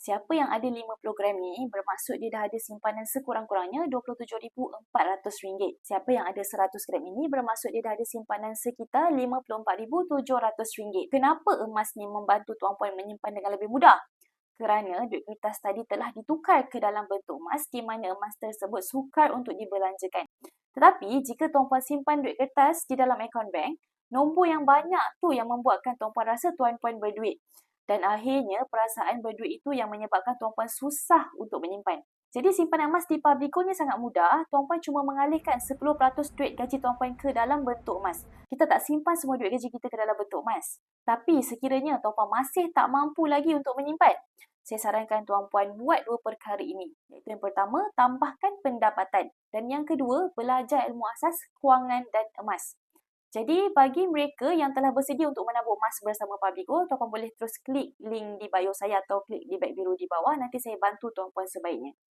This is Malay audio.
Siapa yang ada 50 gram ni bermaksud dia dah ada simpanan sekurang-kurangnya RM27,400. Siapa yang ada 100 gram ini bermaksud dia dah ada simpanan sekitar RM54,700. Kenapa emas ni membantu tuan-puan menyimpan dengan lebih mudah? Kerana duit kertas tadi telah ditukar ke dalam bentuk emas di mana emas tersebut sukar untuk dibelanjakan. Tetapi jika tuan-puan simpan duit kertas di dalam akaun bank, nombor yang banyak tu yang membuatkan tuan-puan rasa tuan-puan berduit. Dan akhirnya perasaan berduit itu yang menyebabkan tuan-puan susah untuk menyimpan. Jadi simpanan emas di Publico ni sangat mudah. Tuan-puan cuma mengalihkan 10% duit gaji tuan-puan ke dalam bentuk emas. Kita tak simpan semua duit gaji kita ke dalam bentuk emas. Tapi sekiranya tuan-puan masih tak mampu lagi untuk menyimpan, saya sarankan tuan-puan buat dua perkara ini. Iaitu yang pertama, tambahkan pendapatan. Dan yang kedua, belajar ilmu asas kewangan dan emas. Jadi, bagi mereka yang telah bersedia untuk menabung emas bersama Publico, tuan-puan boleh terus klik link di bio saya atau klik di beg biru di bawah. Nanti saya bantu tuan-puan sebaiknya.